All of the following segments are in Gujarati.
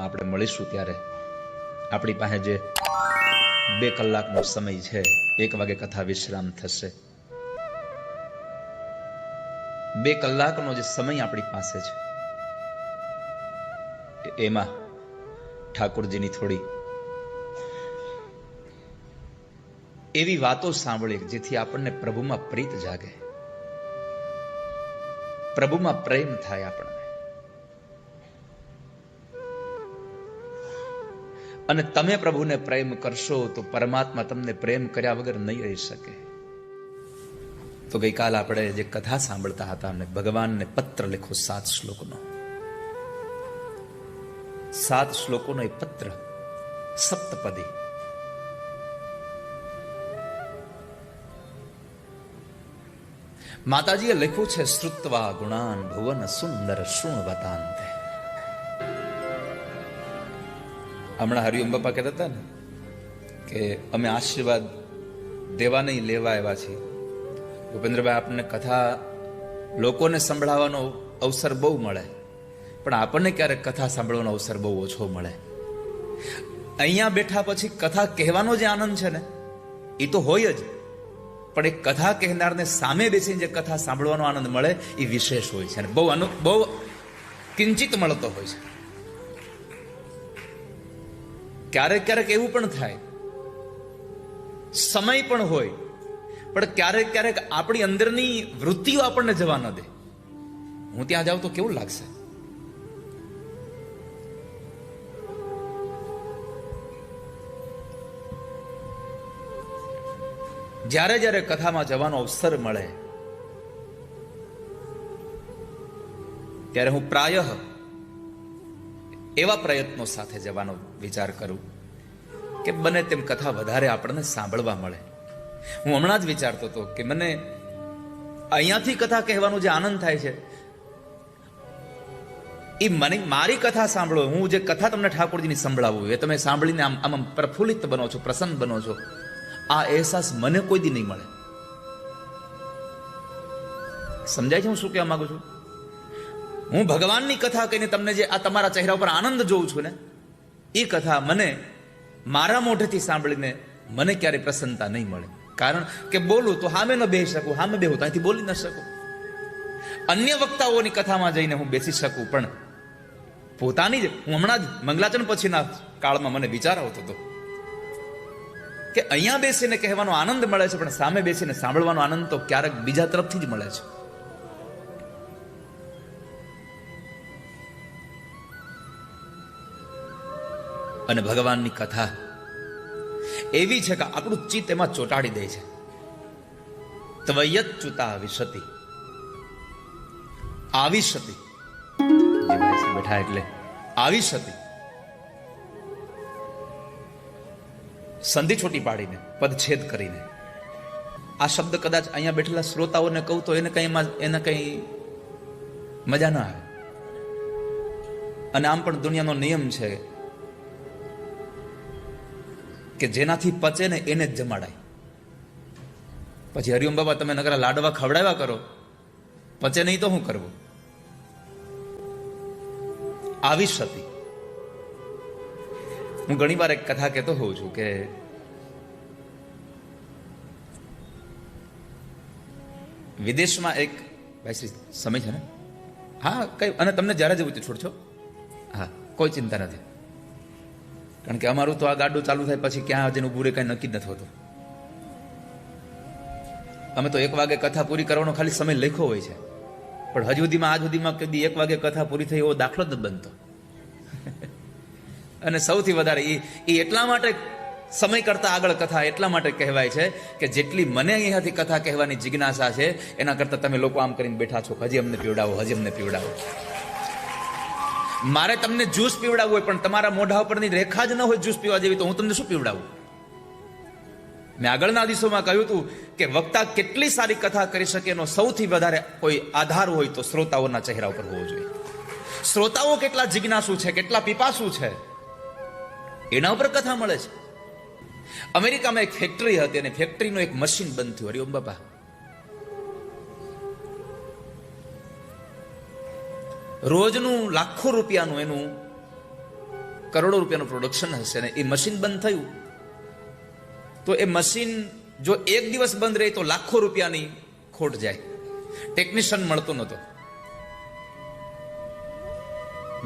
આપણે મળીશું ત્યારે આપણી પાસે જે 2 કલાકનો સમય છે, 1 વાગે કથા વિશ્રામ થશે. 2 કલાકનો જે સમય આપણી પાસે છે એમાં ઠાકોરજીની થોડી એવી વાતો સાંભળી જેથી આપણને પ્રભુમાં પ્રીત જાગે, પ્રભુમાં પ્રેમ થાય આપણને. અને તમે પ્રભુને પ્રેમ કરશો તો પરમાત્મા તમને પ્રેમ કર્યા વગર નહીં રહી શકે. તો ગઈકાલ આપણે જે કથા સાંભળતા હતા, અને ભગવાનને પત્ર લખો 7 શ્લોકનો, 7 શ્લોકોનો એ પત્ર સપ્તપદી. માતાજીએ લખ્યું છે, શ્રુત્વા ગુણાન ભુવન સુંદર શૃણવતાંતે. હમણાં હરિઓમ બાપા કહેતા હતા ને કે અમે આશીર્વાદ દેવા નહીં લેવા આવ્યા છીએ. ભૂપેન્દ્રભાઈ, આપણને કથા લોકોને સંભળાવવાનો અવસર બહુ મળે, પણ આપણને ક્યારેક કથા સાંભળવાનો અવસર બહુ ઓછો મળે. અહીંયા બેઠા પછી કથા કહેવાનો જે આનંદ છે ને એ તો હોય જ, પણ એ કથા કહેનારને સામે બેસીને જે કથા સાંભળવાનો આનંદ મળે એ વિશેષ હોય છે, અને બહુ કિંચિત મળતો હોય છે. ક્યારેક ક્યારેક એવું પણ થાય, સમય પણ હોય, પણ ક્યારેક ક્યારેક આપણી અંદરની વૃત્તિઓ આપણને જવા ન દે. હું ત્યાં જાઉં તો કેવું લાગશે? જ્યારે જ્યારે કથામાં જવાનો અવસર મળે ત્યારે હું પ્રાયઃ એવા પ્રયત્નો સાથે જવાનો વિચાર કરું કે બને તેમ કથા વધારે આપણને સાંભળવા મળે. હું હમણાં જ વિચારતો હતો કે મને અહીંયાથી કથા કહેવાનો જે આનંદ થાય છે એ મને મારી કથા સાંભળો, હું જે કથા તમને ઠાકોરજીની સંભળાવું એ તમે સાંભળીને આમ પ્રફુલ્લિત બનો છો, પ્રસન્ન બનો છો, આ અહેસાસ મને કોઈ દી નહીં મળે. સમજાય છે હું શું કહેવા માંગુ છું? હું ભગવાનની કથા કહીને તમને જે આ તમારા ચહેરા ઉપર આનંદ જોઉં છું ને, એ કથા મને મારા મોઢેથી સાંભળીને મને ક્યારે પ્રસન્નતા નહીં મળે. કારણ કે બોલું તો હામે ન બેસી શકું, હામે બેહું તો અહીંથી બોલી ન શકું. અન્ય વક્તાઓની કથામાં જઈને હું બેસી શકું, પણ પોતાની જ, હું હમણાં જ મંગલાચરણ પછીના કાળમાં મને વિચાર આવતો હતો કે અહીંયા બેસીને કહેવાનો આનંદ મળે છે, પણ સામે બેસીને સાંભળવાનો આનંદ તો ક્યારેક બીજા તરફથી જ મળે છે. અને ભગવાનની કથા એવી છે કે આપણું ચિત્ત એમાં ચોંટાડી દે છે. ત્વયત ચુતા વિશતિ, આવી સતી, જે ભાઈ બેઠા એટલે આવી સતી, સંધિ છોટી પાડીને, પદછેદ કરીને. આ શબ્દ કદાચ અહીંયા બેઠેલા શ્રોતાઓને કહું તો એને કઈ મજા ના આવે. અને આમ પણ દુનિયાનો નિયમ છે કે જેનાથી પચે ને એને જ જમાડાય. પછી હરિઓમ બાબા તમે નકરા લાડવા ખવડાવ્યા કરો, પચે નહીં તો શું કરવું? આવી સતી. હું ઘણી વાર એક કથા કહેતો હોઉં છું કે વિદેશમાં એક ભાઈ સમય છે ને, હા કઈ, અને તમને જ્યારે જવું છોડશો, હા કોઈ ચિંતા નથી, કારણ કે અમારું તો આ ગાડું ચાલુ થાય પછી ક્યાં જઈને ઉભું રહે કઈ નક્કી જ નથી હોતું. અમે તો 1 વાગે કથા પૂરી કરવાનો ખાલી સમય લખ્યો હોય છે, પણ હજુ સુધીમાં આજ સુધીમાં કદી 1 વાગે કથા પૂરી થઈ એવો દાખલો જ બનતો. અને સૌથી વધારે એ એટલા માટે સમય કરતા આગળ કથા એટલા માટે કહેવાય છે કે જેટલી મને અહીંયાથી કથા કહેવાની જિજ્ઞાસા છે એના કરતા તમે લોકો આમ કરીને બેઠા છો, હજી અમને પીવડાવો, હજી અમને પીવડાવો. મારે તમને જ્યુસ પીવડાવવું હોય, પણ તમારા મોઢા ઉપરની રેખા જ ન હોય જ્યુસ પીવા જેવી, તો હું તમને શું પીવડાવું? મેં આગળના દિવસોમાં કહ્યું હતું કે વક્તા કેટલી સારી કથા કરી શકે એનો સૌથી વધારે કોઈ આધાર હોય તો શ્રોતાઓના ચહેરા ઉપર હોવો જોઈએ. શ્રોતાઓ કેટલા જિજ્ઞાસુ છે, કેટલા પીપાસુ છે, એના ઉપર કથા મળે છે. અમેરિકામાં એક ફેક્ટરી હતી અને ફેક્ટરીનું એક મશીન બંધ થયું. હરિઓમ બાપા, રોજનું લાખો રૂપિયાનું એનું કરોડો રૂપિયાનું પ્રોડક્શન હશે ને એ મશીન બંધ થયું તો એ મશીન જો એક દિવસ બંધ રહે તો લાખો રૂપિયાની ખોટ જાય. ટેકનિશિયન મળતો નહોતો.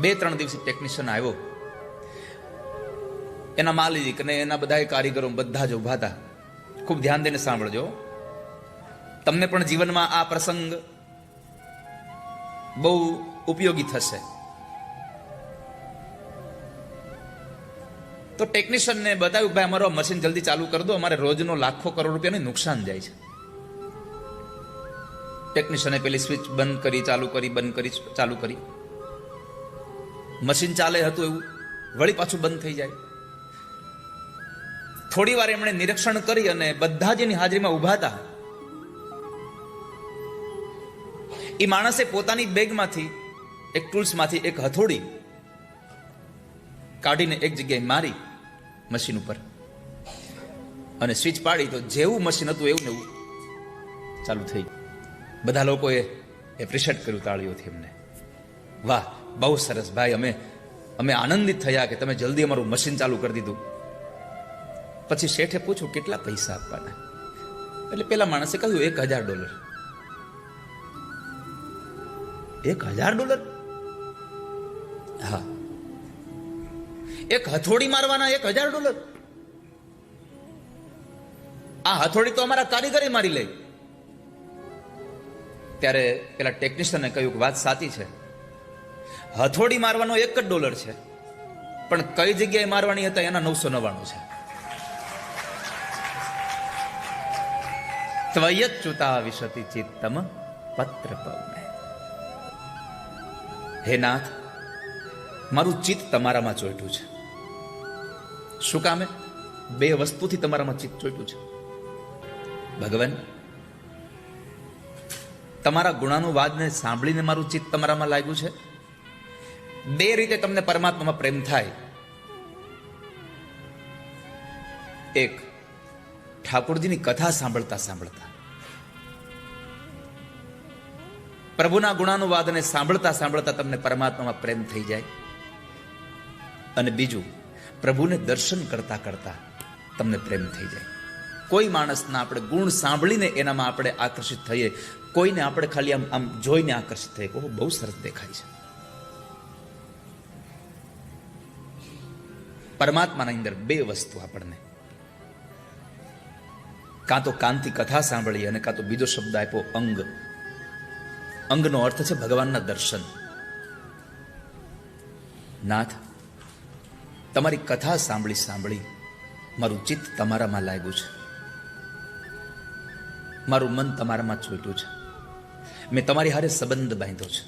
2-3 દિવસ ટેકનિશિયન આવ્યો. એના માલિક અને એના બધા કારીગરો બધા જ ઉભા હતા. ખૂબ ધ્યાન દઈને સાંભળજો. તમને પણ જીવનમાં આ પ્રસંગ બહુ ઉપયોગી થશે. તો ટેકનિશિયનને બતાવ્યું ભાઈ અમારો મશીન જલ્દી ચાલુ કરી દો, અમારે રોજનો લાખો કરોડ રૂપિયાનું નુકસાન જાય છે. ટેકનિશિયને પેલી સ્વિચ બંધ કરી ચાલુ કરી બંધ કરી ચાલુ કરી. મશીન ચાલે હતું એવું વળી પાછું બંધ થઈ જાય. થોડી વાર એમણે નિરીક્ષણ કરી અને બધા જ એની હાજરીમાં ઉભા હતા. એ માણસે પોતાની બેગમાંથી એક ટૂલ્સમાંથી એક હથોડી કાઢીને એક જગ્યાએ મારી મશીન ઉપર અને સ્વિચ પાડી તો જેવું મશીન હતું એવું ને એવું ચાલુ થઈ. બધા લોકોએ એપ્રિશિએટ કર્યું તાળીઓથી એમને. વાહ, બહુ સરસ ભાઈ, અમે આનંદિત થયા કે તમે જલ્દી અમારું મશીન ચાલુ કરી દીધું. પછી શેઠે પૂછ્યું કેટલા પૈસા આપવાના? એટલે પેલા માણસે કહ્યું $1000. $1000? હા. એક હથોડી મારવાના $1000? આ હથોડી તો અમારા કારીગરે મારી લે. ત્યારે પેલા ટેકનિશિયને કહ્યું કે વાત સાચી છે, હથોડી મારવાનો $1 છે, પણ કઈ જગ્યાએ મારવાની હતા એના 999 છે. ત્વયચ્યુતા વિશતિ ચિત્તમ પત્ર પવને. હે નાથ, મારું ચિત્ત તમારામાં ચોંટ્યું છે. શું કામે? 2 વસ્તુથી તમારામાં ચિત્ત ચોંટ્યું છે. ભગવાન, તમારા ગુણાનુવાદને સાંભળીને મારું ચિત્ત તમારામાં લાગ્યું છે. 2 રીતે તમને પરમાત્મામાં પ્રેમ થાય. એક, ઠાકોરજીની કથા સાંભળતા સાંભળતા, પ્રભુના ગુણાનુવાદને સાંભળતા સાંભળતા તમને પરમાત્મામાં પ્રેમ થઈ જાય. અને બીજું, પ્રભુને દર્શન કરતા કરતા તમને પ્રેમ થઈ જાય. કોઈ માણસના આપણે ગુણ સાંભળીને એનામાં આપણે આકર્ષિત થઈએ, કોઈને આપણે ખાલી આમ જોઈને આકર્ષિત થઈએ, ઓહો બહુ સરસ દેખાય છે. પરમાત્માના અંદર 2 વસ્તુ આપણને, કાં તો કાનથી કથા સાંભળી અને કાં તો બીજો શબ્દ આપ્યો અંગ. અંગનો અર્થ છે ભગવાનના દર્શન. નાથ, તમારી કથા સાંભળી સાંભળી મારું ચિત્ત તમારામાં લાગ્યું છે, મારું મન તમારામાં ચોંટ્યું છે, મેં તમારી હારે સંબંધ બાંધ્યો છે.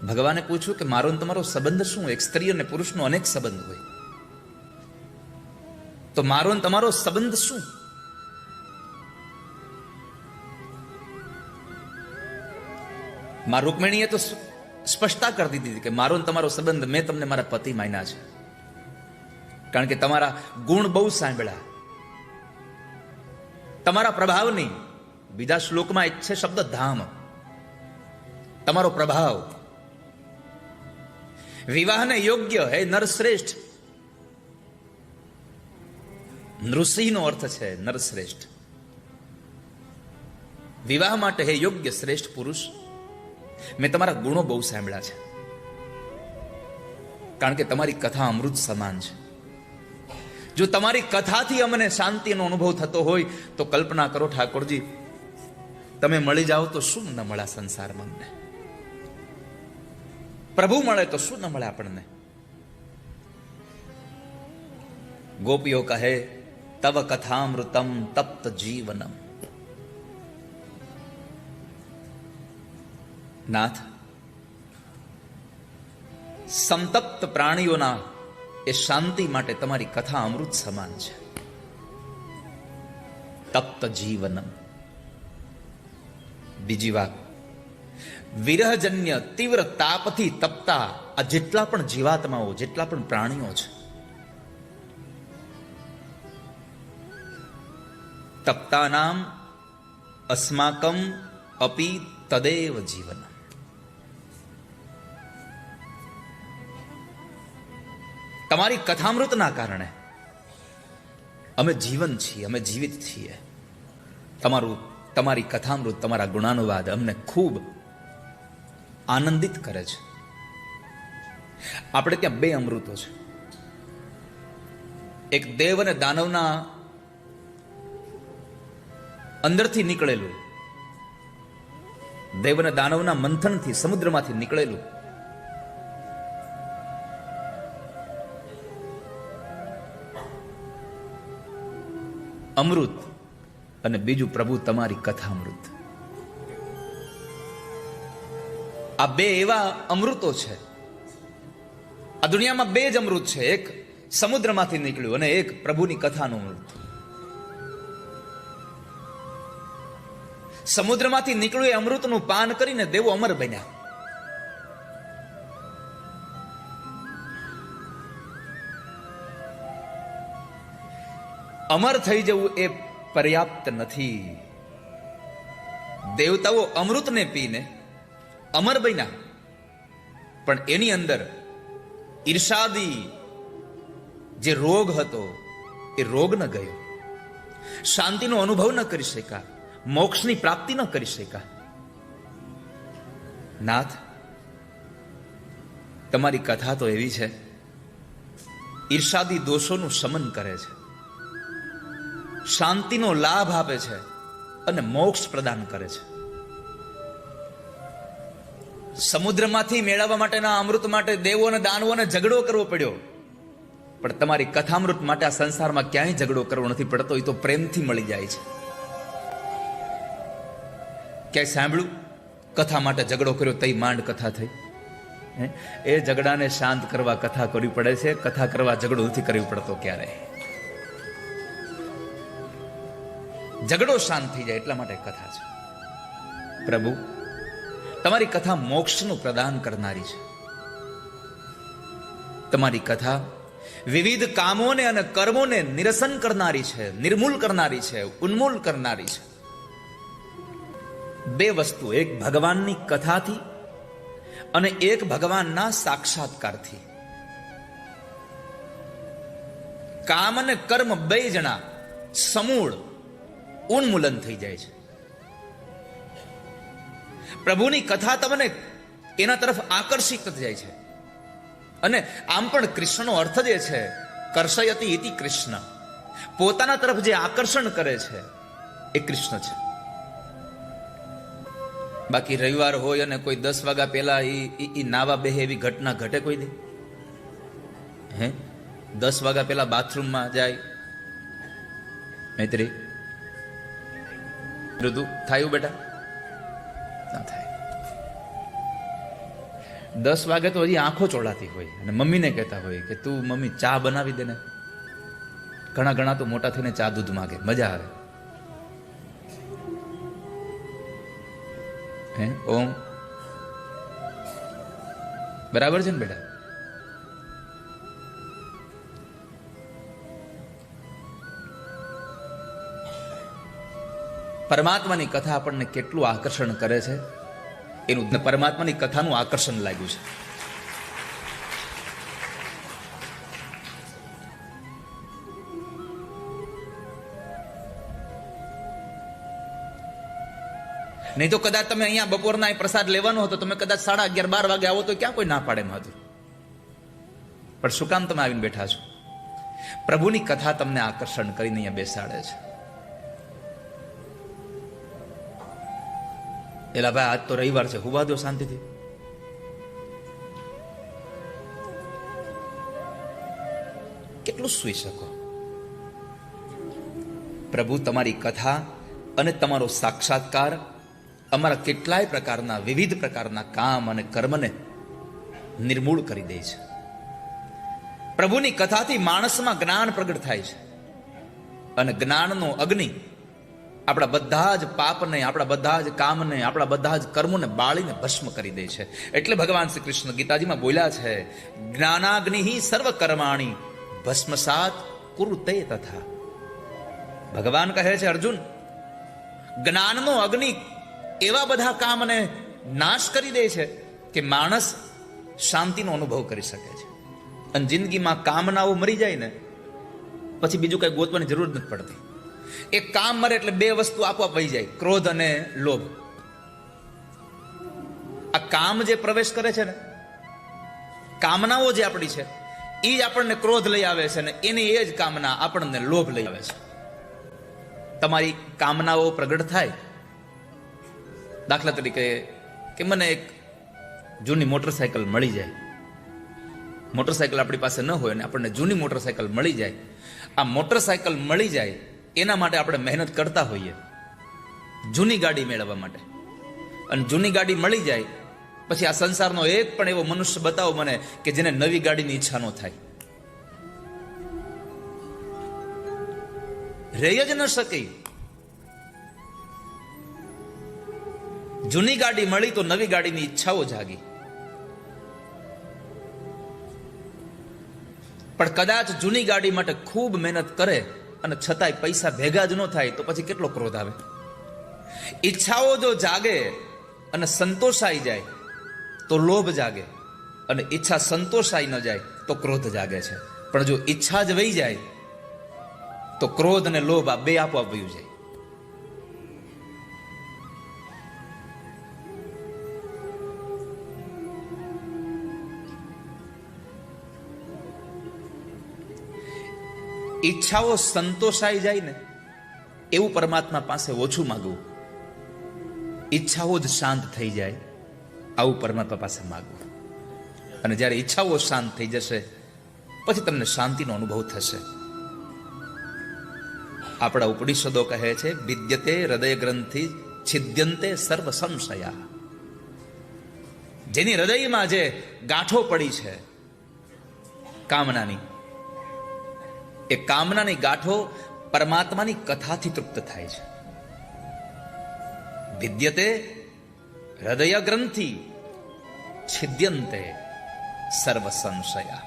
ભગવાને પૂછ્યું કે મારો તમારો સંબંધ શું? એક સ્ત્રી અને પુરુષનો અનેક સંબંધ હોય, તો મારો તમારો સંબંધ શું? માં રૂકમિણીએ તો સ્પષ્ટતા કરી દીધી કે મારો તમારો સંબંધ મેં તમને મારા પતિ માન્યા છે, કારણ કે તમારા ગુણ બહુ સાંભળ્યા, તમારા પ્રભાવની. બીજા શ્લોકમાં એક છે શબ્દ ધામ, તમારો પ્રભાવ. વિવાહને યોગ્ય હે નરશ્રેષ્ઠ. નૃસિંહનો અર્થ છે નરશ્રેષ્ઠ. વિવાહ માટે હે યોગ્ય શ્રેષ્ઠ પુરુષ, મેં તમારા ગુણો બહુ સાંભળ્યા છે, કારણ કે તમારી કથા અમૃત સમાન છે. જો તમારી કથાથી અમને શાંતિનો અનુભવ થતો હોય તો કલ્પના કરો ઠાકોરજી, તમે મળી જાઓ તો શું ન મળે સંસારમાં અમને? પ્રભુ મળે તો શું ન મળે આપણને? ગોપીઓ કહે તવ કથામૃતમ તપ્ત જીવનમ. નાથ, સંતપ્ત પ્રાણીઓના એ શાંતિ માટે તમારી કથા અમૃત સમાન છે. તપ્ત જીવનમ. બીજી વાત, વિરહજન્ય તીવ્ર તાપથી તપતા આ જેટલા પણ જીવાત્માઓ, જેટલા પણ પ્રાણીઓ છે, તપ્તાનામ અસ્માકમ અપી તદેવ જીવન. તમારી કથામૃતના કારણે અમે જીવન છીએ, અમે જીવિત છીએ. તમારી કથામૃત, તમારા ગુણાનુવાદ અમને ખૂબ આનંદિત કરે છે. આપણે ત્યાં બે અમૃતો છે. એક દેવ અને દાનવના અંદરથી નીકળેલું, દેવ અને દાનવના મંથનથી, સમુદ્રમાંથી નીકળેલું અમૃત, અને બીજું પ્રભુ તમારી કથામૃત. આ બે એવા અમૃતો છે. આ દુનિયામાં બે જ અમૃત છે, એક સમુદ્રમાંથી નીકળ્યું અને એક પ્રભુની કથાનું અમૃત. સમુદ્રમાંથી નીકળ્યું એ અમૃતનું પાન કરીને દેવો અમર બન્યા. અમર થઈ જવું એ પર્યાપ્ત નથી. દેવતાઓ અમૃતને પીને અમર બન્યા, પણ એની અંદર ઈર્ષાદી જે રોગ હતો એ રોગ ન ગયો. શાંતિનો અનુભવ ન કરી શક્યા, મોક્ષની પ્રાપ્તિ ન કરી શક્યા. નાથ, તમારી કથા તો એવી છે, ઈર્ષાદી દોષોનું શમન કરે છે, શાંતિનો લાભ આપે છે અને મોક્ષ પ્રદાન કરે છે. સમુદ્રમાંથી મેળવવા માટેના અમૃત માટે દેવો અને દાનવોને ઝઘડો કરવો પડ્યો, પણ તમારી કથામૃત માટે આ સંસારમાં ક્યાંય ઝઘડો કરવો નથી પડતો. એ તો પ્રેમથી મળી જાય છે. ક્યાંય સાંભળ્યું કથા માટે ઝઘડો કર્યો તઈ માંડ કથા થઈ? એ ઝઘડાને શાંત કરવા કથા કરવી પડે છે. કથા કરવા ઝઘડો નથી કરવી પડતો ક્યારે. ઝઘડો શાંત થઈ જાય એટલા માટે કથા છે. પ્રભુ, તમારી કથા મોક્ષનું પ્રદાન કરનારી છે. તમારી કથા વિવિધ કામોને અને કર્મોને નિરસન કરનારી છે, નિર્મૂલ કરનારી છે, ઉન્મૂલ કરનારી છે. બે વસ્તુ, એક ભગવાનની કથાથી અને એક ભગવાનના સાક્ષાત્કારથી. કામ અને કર્મ બે જણા સમૂળ ઉન્મૂલન થઈ જાય છે. પ્રભુની કથા તમને એના તરફ આકર્ષિત થઈ જાય છે. અને આમ પણ કૃષ્ણનો અર્થ જે છે, કર્ષયતિ ઇતિ કૃષ્ણ, પોતાના તરફ જે આકર્ષણ કરે છે એ કૃષ્ણ છે. બાકી રવિવાર હોય અને કોઈ 10 વાગ્યા પહેલા ઈ નાવા બેહે એવી ઘટના ઘટે કોઈ દે? 10 વાગ્યા પહેલા બાથરૂમમાં જાય મૈત્રી ઋતુ થાય બેટા? ના થાય. 10 વાગે તો હજી આંખો ચોળાતી હોય અને મમ્મીને કહેતા હોય કે તું મમ્મી ચા બનાવી દે ને. ઘણા તો મોટા થઈને ચા દૂધ માગે, મજા આવે. ઓમ બરાબર છે ને બેટા? પરમાત્માની કથા આપણને કેટલું આકર્ષણ કરે છે, એનું પરમાત્માની કથાનું આકર્ષણ લાગ્યું છે. નહીં તો કદાચ તમે અહીંયા બપોરના પ્રસાદ લેવાનો હતો, તમે કદાચ 11:30-12 વાગે આવો તો ક્યાં કોઈ ના પાડે એમ હતું. પણ શું કામ તમે આવીને બેઠા છો? પ્રભુની કથા તમને આકર્ષણ કરીને અહીંયા બેસાડે છે. એલા ભાઈ, આજ તો રવિવાર છે, હુવા દો શાંતિથી. કેટલું સૂઈ શકો? પ્રભુ તમારી કથા અને તમારો સાક્ષાત્કાર અમારા કેટલાય પ્રકારના, વિવિધ પ્રકારના કામ અને કર્મને નિર્મૂળ કરી દે છે. પ્રભુની કથાથી માણસમાં જ્ઞાન પ્રગટ થાય છે અને જ્ઞાનનો અગ્નિ આપણા બધા જ પાપને, આપણા બધા જ કામને, આપણા બધા જ કર્મોને બાળીને ભસ્મ કરી દે છે. એટલે ભગવાન શ્રી કૃષ્ણ ગીતાજીમાં બોલ્યા છે, જ્ઞાનાગ્નિ સર્વ કર્માણી ભસ્મસાત કુરુતે તથા. ભગવાન કહે છે, અર્જુન, જ્ઞાનનો અગ્નિ એવા બધા કામને નાશ કરી દે છે કે માણસ શાંતિનો અનુભવ કરી શકે છે. અને જિંદગીમાં કામનાઓ મરી જાય ને પછી બીજું કઈ ગોતવાની જરૂર નથી પડતી. એક કામ મરે એટલે બે વસ્તુ આપોઆપ વહી જાય, ક્રોધ અને લોભ. આ કામ જે પ્રવેશ કરે છે ને, કામનાઓ જે આપણી છે એ જ આપણને ક્રોધ લઈ આવે છે ને એની એ જ કામના આપણને લોભ લઈ આવે છે. તમારી કામનાઓ પ્રગટ થાય, દાખલા તરીકે કે મને એક જૂની મોટરસાયકલ મળી જાય. મોટરસાયકલ આપણી પાસે ન હોય અને આપણને જૂની મોટરસાયકલ મળી જાય. આ મોટરસાયકલ મળી જાય એના માટે આપણે મહેનત કરતા હોઈએ જૂની ગાડી મેળવવા માટે, અને જૂની ગાડી મળી જાય પછી આ સંસારનો એક પણ એવો મનુષ્ય બતાવો મને કે જેને નવી ગાડીની ઈચ્છા ન થાય. રહી જ ન શકે. જૂની ગાડી મળી તો નવી ગાડીની ઈચ્છાઓ જાગી. પણ કદાચ જૂની ગાડી માટે ખૂબ મહેનત કરે અને છતાંય પૈસા ભેગા જ ન થાય તો પછી કેટલો ક્રોધ આવે. ઈચ્છાઓ જો જાગે અને સંતોષાઈ જાય તો લોભ જાગે, અને ઈચ્છા સંતોષાઈ ન જાય તો ક્રોધ જાગે છે. પણ જો ઈચ્છા જ વહી જાય તો ક્રોધ અને લોભ આ બે આપોઆપ વયું જાય. ઈચ્છાઓ સંતોષાઈ જાય ને એવું પરમાત્મા પાસે ઓછું માગવું, ઈચ્છાઓ જ શાંત થઈ જાય આવું પરમાત્મા પાસે માગવું. અને જ્યારે ઈચ્છાઓ શાંત થઈ જશે પછી તમને શાંતિનો અનુભવ થશે. આપણા ઉપનિષદો કહે છે વિદ્યતે હૃદય ગ્રંથિ છિદ્યંતે સર્વ સંશયા. જેની હૃદયમાં જે ગાંઠો પડી છે કામનાની, એ કામનાની ગાંઠો પરમાત્માની કથાથી તૃપ્ત થાય છે. વિદ્યતે હૃદય ગ્રંથિ છિદ્યંતે સર્વ સંશયા.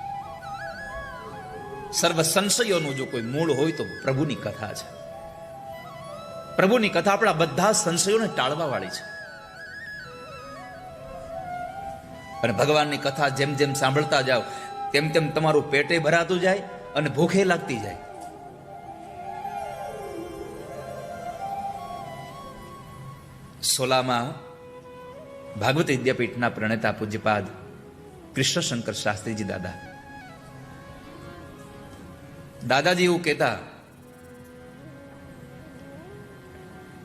સર્વ સંશયોનું જો કોઈ મૂળ હોય તો પ્રભુની કથા છે. પ્રભુની કથા આપણા બધા સંશયોને ટાળવા વાળી છે. અને ભગવાનની કથા જેમ જેમ સાંભળતા જાઓ તેમ તેમ તમારું પેટે ભરાતું જાય અને ભૂખે લાગતી જાય. સોલામાં ભાગવત વિદ્યાપીઠના પ્રણેતા પૂજ્યપાદ કૃષ્ણશંકર શાસ્ત્રીજી દાદાજી એવું કહેતા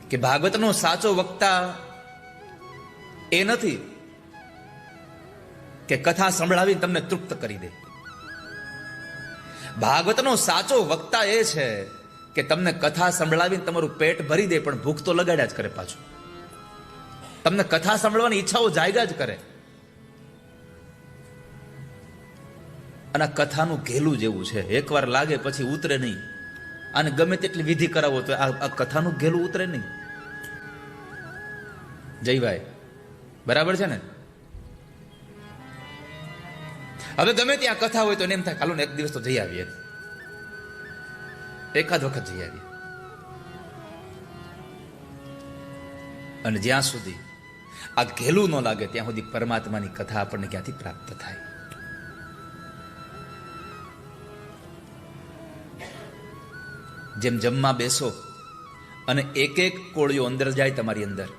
કે ભાગવતનો સાચો વક્તા એ નથી કે કથા સંભળાવીને તમને તૃપ્ત કરી દે. ભાગવતનો સાચો વક્તા એ છે કે તમને કથા સંભળાવીને તમારું પેટ ભરી દે પણ ભૂખ તો લગાડ્યા જ કરે. પાછું તમને કથા સાંભળવાની ઈચ્છાઓ જાગ્યા જ કરે. અને આ કથાનું ઘેલું જેવું છે, એકવાર લાગે પછી ઉતરે નહીં. અને ગમે તેટલી વિધિ કરાવો તો આ કથાનું ઘેલું ઉતરે નહીં. જયભાઈ બરાબર છે ને? હવે ગમે ત્યાં કથા હોય તો એમ થાય ચાલો ને એક દિવસ તો જઈ આવીએ, એકાદ વખત જઈ આવીએ. અને જ્યાં સુધી આ ઘેલું ન લાગે ત્યાં સુધી પરમાત્માની કથા આપણને ક્યાંથી પ્રાપ્ત થાય? જેમ જમવા બેસો અને એક એક કોળિયો અંદર જાય તમારી અંદર,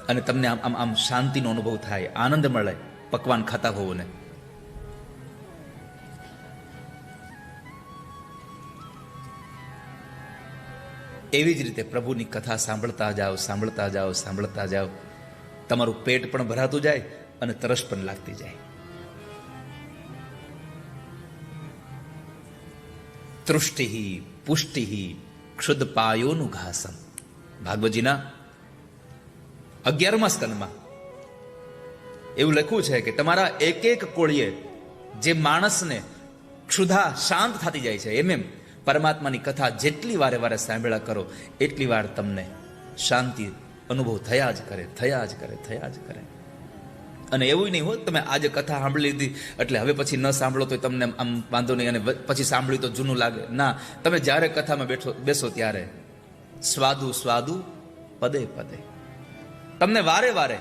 અને તમને આમ આમ શાંતિનો અનુભવ થાય, આનંદ મળે પકવાન ખાતા હોવો ને. એવી જ રીતે પ્રભુની કથા સાંભળતા જાઓ, સાંભળતા જાઓ, સાંભળતા જાઓ, તમારું પેટ પણ ભરાતું જાય અને તરસ પણ લાગતી જાય. તૃષ્ટિ પુષ્ટિ ક્ષુદ પાયોનું ઘાસમ. ભાગવતજીના 11મા સ્કંદમાં એવું લખ્યું છે કે તમારા એક એક કોળીએ જે માણસને ક્ષુધા શાંત થતી જાય છે, એમ પરમાત્માની કથા જેટલી વારે વારે સાંભળ્યા કરો એટલી વાર તમને શાંતિ અનુભવ થયા જ કરે, થયા જ કરે, થયા જ કરે. અને એવું નહીં હોય તમે આજે કથા સાંભળી લીધી એટલે હવે પછી ન સાંભળો તો તમને આમ વાંધો નહીં, અને પછી સાંભળ્યું તો જૂનું લાગે. ના, તમે જ્યારે કથામાં બેસો ત્યારે સ્વાદુ સ્વાદુ પદે પદે તમને વારે વારે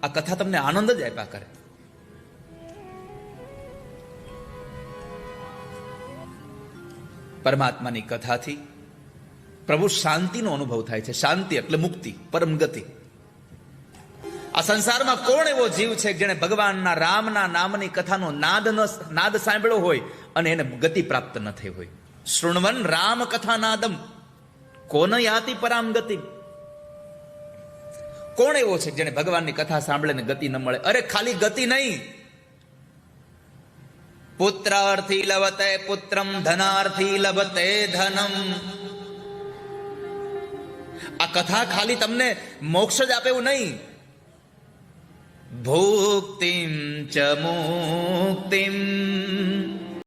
આ કથા તમને આનંદ જ આપ્યા કરે. પરમાત્માની કથાથી પ્રભુ શાંતિનો અનુભવ થાય છે. શાંતિ એટલે મુક્તિ, પરમ ગતિ. આ સંસારમાં કોણ એવો જીવ છે જેણે ભગવાનના રામના નામની કથાનો નાદ સાંભળ્યો હોય અને એને ગતિ પ્રાપ્ત ન થઈ હોય? શૃણવન રામ કથા નાદમ કોન યાતિ પરામ ગતિ. કોણ એવો છે જેને ભગવાનની કથા સાંભળે ને ગતિ ન મળે? અરે ખાલી ગતિ નહીં, પુત્રાર્થી લવતે પુત્રમ ધનાર્થી લવતે ધનમ. આ કથા ખાલી તમને મોક્ષ જ આપે એવું નહીં, ભુક્તિમ ચ મુક્તિમ